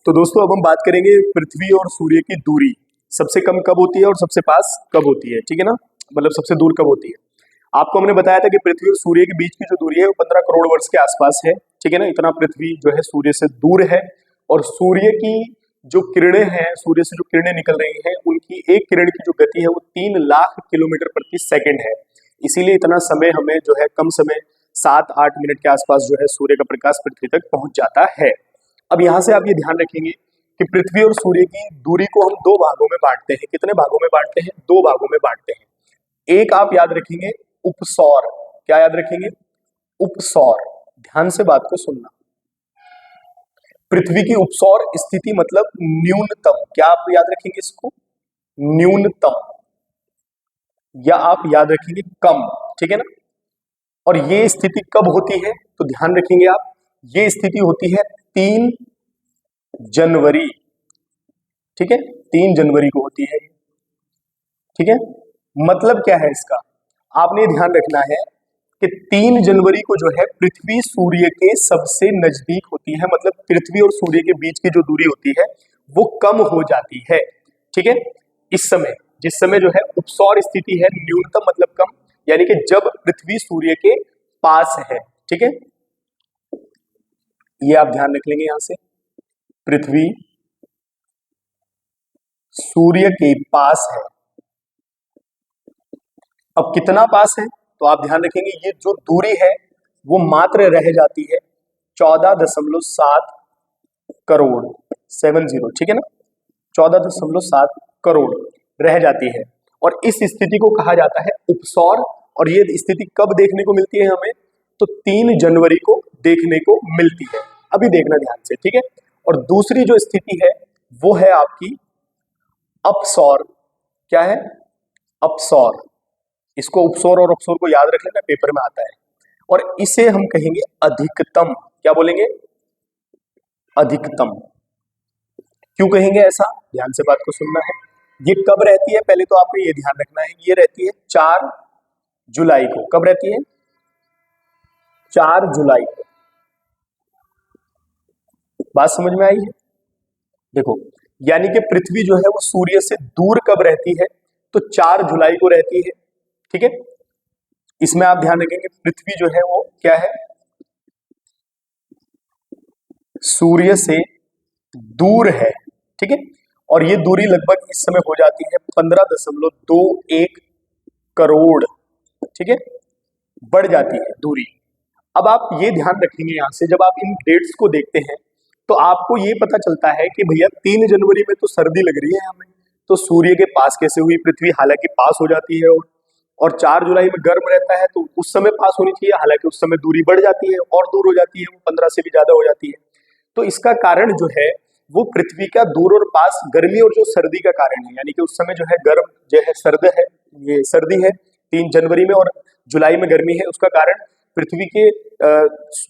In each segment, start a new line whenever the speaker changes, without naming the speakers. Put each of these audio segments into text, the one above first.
तो दोस्तों अब हम बात करेंगे पृथ्वी और सूर्य की दूरी सबसे कम कब होती है और सबसे पास कब होती है। ठीक है ना, मतलब सबसे दूर कब होती है। आपको हमने बताया था कि पृथ्वी और सूर्य के बीच की जो दूरी है वो 15 करोड़ वर्ष के आसपास है। ठीक है ना, इतना पृथ्वी जो है सूर्य से दूर है। और सूर्य की जो किरणें हैं, सूर्य से जो किरणें निकल रही हैं, उनकी एक किरण की जो गति है वो 3 लाख किलोमीटर प्रति सेकंड है। इसीलिए इतना समय हमें जो है कम समय 7-8 मिनट के आसपास जो है सूर्य का प्रकाश पृथ्वी तक पहुंच जाता है। अब यहाँ से आप ये ध्यान रखेंगे कि पृथ्वी और सूर्य की दूरी को हम दो भागों में बांटते हैं। कितने भागों में बांटते हैं? दो भागों में बांटते हैं। एक आप याद रखेंगे उपसौर। क्या याद रखेंगे? उपसौर। ध्यान से बात को सुनना। पृथ्वी की उपसौर स्थिति मतलब न्यूनतम। क्या आप याद रखेंगे इसको? न्यूनतम, या आप याद रखेंगे कम। ठीक है ना। और ये स्थिति कब होती है? तो ध्यान रखेंगे आप, ये स्थिति होती है 3 जनवरी। ठीक है, 3 जनवरी को होती है। ठीक है, मतलब क्या है इसका? आपने ध्यान रखना है कि 3 जनवरी को जो है पृथ्वी सूर्य के सबसे नजदीक होती है। मतलब पृथ्वी और सूर्य के बीच की जो दूरी होती है वो कम हो जाती है। ठीक है, इस समय जिस समय जो है उपसौर स्थिति है, न्यूनतम मतलब कम, यानी कि जब पृथ्वी सूर्य के पास है। ठीक है, ये आप ध्यान रख लेंगे। यहां से पृथ्वी सूर्य के पास है। अब कितना पास है तो आप ध्यान रखेंगे, ये जो दूरी है वो मात्र रह जाती है 14.7 करोड़ 70। ठीक है ना, 14.7 करोड़ रह जाती है। और इस स्थिति को कहा जाता है उपसौर। और ये स्थिति कब देखने को मिलती है हमें? तो 3 जनवरी को देखने को मिलती है। अभी देखना ध्यान से। ठीक है, और दूसरी जो स्थिति है वो है आपकी अपसौर। क्या है? अपसौर। इसको उपसौर और अपसौर को याद रख लेना, पेपर में आता है। और इसे हम कहेंगे अधिकतम। क्या बोलेंगे? अधिकतम। क्यों कहेंगे ऐसा? ध्यान से बात को सुनना है। ये कब रहती है? पहले तो आपको ये ध्यान रखना है, ये रहती है 4 जुलाई को। कब रहती है? 4 जुलाई को। बात समझ में आई है? देखो, यानी कि पृथ्वी जो है वो सूर्य से दूर कब रहती है? तो 4 जुलाई को रहती है। ठीक है, इसमें आप ध्यान रखेंगे पृथ्वी जो है वो क्या है? सूर्य से दूर है। ठीक है, और ये दूरी लगभग इस समय हो जाती है 15.21 करोड़। ठीक है, बढ़ जाती है दूरी। अब आप ये ध्यान रखेंगे, यहां से जब आप इन डेट्स को देखते हैं तो आपको ये पता चलता है कि भैया 3 जनवरी में तो सर्दी लग रही है हमें, तो सूर्य के पास कैसे हुई पृथ्वी? हालांकि पास हो जाती है। और 4 जुलाई में गर्म रहता है तो उस समय पास होनी चाहिए, हालांकि उस समय दूरी बढ़ जाती है और दूर हो जाती है, वो 15 से भी ज्यादा हो जाती है। तो इसका कारण जो है वो पृथ्वी का दूर और पास, गर्मी और जो सर्दी का कारण है। यानी कि उस समय जो है गर्म जो है, सर्द है, ये सर्दी है 3 जनवरी में, और जुलाई में गर्मी है। उसका कारण पृथ्वी के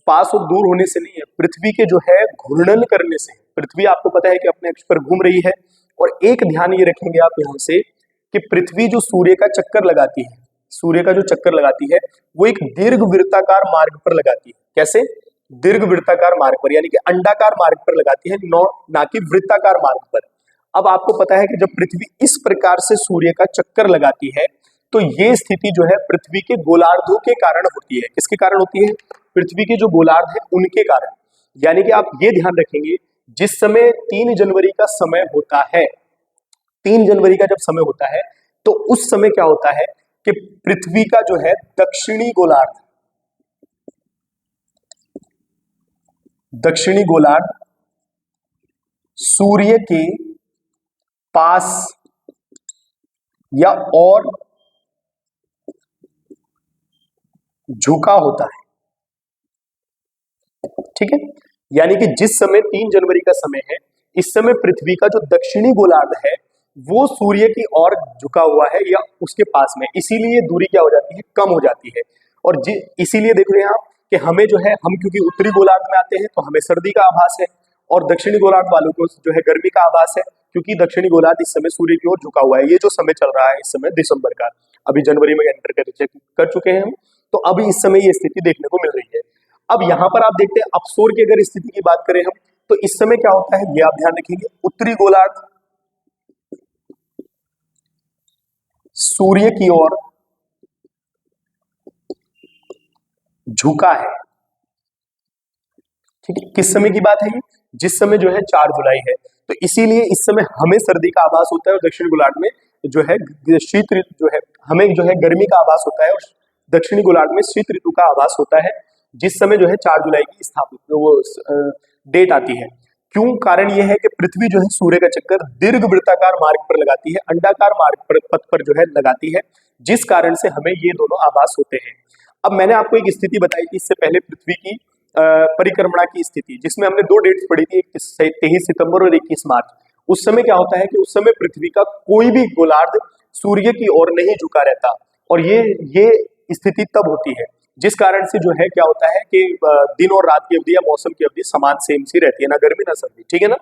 पास और दूर होने से नहीं है, पृथ्वी के जो है घूर्णन करने से। पृथ्वी आपको पता है कि अपने अक्ष पर घूम रही है। और एक ध्यान ये रखेंगे आप यहाँ से कि पृथ्वी जो सूर्य का चक्कर लगाती है, सूर्य का जो चक्कर लगाती है वो एक दीर्घ वृत्ताकार मार्ग पर लगाती है। कैसे? दीर्घ वृत्ताकार मार्ग पर, यानी कि अंडाकार मार्ग पर लगाती है, ना कि वृत्ताकार मार्ग पर। अब आपको पता है कि जब पृथ्वी इस प्रकार से सूर्य का चक्कर लगाती है तो ये स्थिति जो है पृथ्वी के गोलार्धों के कारण होती है। किसके कारण होती है? पृथ्वी के जो गोलार्ध है उनके कारण। यानी कि आप ये ध्यान रखेंगे, जिस समय 3 जनवरी का समय होता है, 3 जनवरी का जब समय होता है तो उस समय क्या होता है कि पृथ्वी का जो है दक्षिणी गोलार्ध, दक्षिणी गोलार्ध सूर्य के पास या और झुका होता है। ठीक है, यानी कि जिस समय 3 जनवरी का समय है, इस समय पृथ्वी का जो दक्षिणी गोलार्ध है वो सूर्य की ओर झुका हुआ है या उसके पास में, इसीलिए दूरी क्या हो जाती है? कम हो जाती है। और इसीलिए देख रहे हैं आप कि हमें जो है, हम क्योंकि उत्तरी गोलार्ध में आते हैं तो हमें सर्दी का आभास है, और दक्षिणी गोलार्ध वालों को जो है गर्मी का आभास है, क्योंकि दक्षिणी गोलार्ध इस समय सूर्य की ओर झुका हुआ है। ये जो समय चल रहा है इस समय दिसंबर का, अभी जनवरी में एंटर कर चुके हैं हम, तो अभी इस समय ये स्थिति देखने को मिल रही है। अब यहाँ पर आप देखते हैं अपसौर की अगर स्थिति की बात करें हम, तो इस समय क्या होता है ये आप ध्यान रखेंगे, उत्तरी गोलार्ध सूर्य की ओर झुका है। ठीक है, किस समय की बात है ये, जिस समय जो है 4 जुलाई है। तो इसीलिए इस समय हमें सर्दी का आभास होता है और दक्षिण गोलार्ध में जो है शीत ऋतु जो है, हमें जो है गर्मी का आभास होता है और दक्षिणी गोलार्ध में शीत ऋतु का आभास होता है, जिस समय जो है 4 जुलाई की स्थापित वो डेट आती है। क्यों, कारण यह है कि पृथ्वी जो है सूर्य का चक्कर दीर्घ वृत्ताकार मार्ग पर लगाती है, अंडाकार मार्ग पर पथ पर जो है लगाती है, जिस कारण से हमें ये दोनों आभास होते हैं। अब मैंने आपको एक स्थिति बताई थी इससे पहले पृथ्वी की परिक्रमणा की स्थिति, जिसमें हमने 2 डेट्स पढ़ी थी, 23 सितंबर और 21 मार्च। उस समय क्या होता है कि उस समय पृथ्वी का कोई भी गोलार्ध सूर्य की ओर नहीं झुका रहता, और ये स्थिति तब होती है जिस कारण से जो है क्या होता है कि दिन और रात की अवधि या मौसम की अवधि समान सेम सी रहती है, ना गर्मी ना सर्दी। ठीक है ना।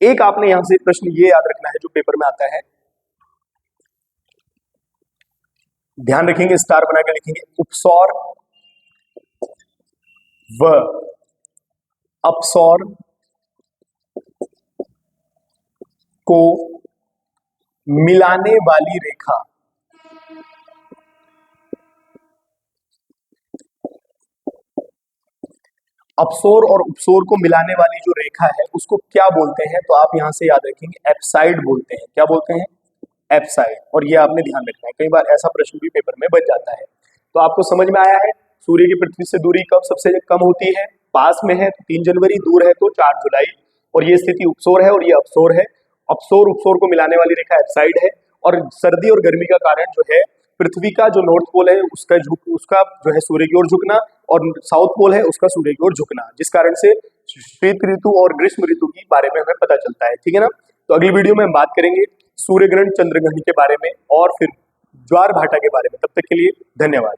एक आपने यहां से प्रश्न ये याद रखना है जो पेपर में आता है, ध्यान रखेंगे, स्टार बना के लिखेंगे, उपसौर व अपसौर को मिलाने वाली रेखा अपसोर और उपसोर को मिलाने वाली जो रेखा है उसको क्या बोलते हैं, तो आप यहां से याद रखेंगे एप्साइड बोलते हैं। क्या बोलते हैं, एप्साइड। और ये आपने ध्यान रखना है, कई बार ऐसा प्रश्न भी पेपर में बन जाता है। तो आपको समझ में आया है सूर्य की पृथ्वी से दूरी कब सबसे कम होती है, पास में है तो 3 जनवरी, दूर है तो 4 जुलाई, और ये स्थिति उपसोर है और ये अपसोर है। अपसोर उपसोर को मिलाने वाली रेखा एप्साइड है, और सर्दी और गर्मी का कारण जो है पृथ्वी का जो नॉर्थ पोल है उसका जो है सूर्य की ओर झुकना, और साउथ पोल है उसका सूर्य की ओर झुकना, जिस कारण से शीत ऋतु और ग्रीष्म ऋतु के बारे में हमें पता चलता है। ठीक है ना। तो अगली वीडियो में हम बात करेंगे सूर्य ग्रहण, चंद्र ग्रहण के बारे में और फिर ज्वार भाटा के बारे में। तब तक के लिए धन्यवाद।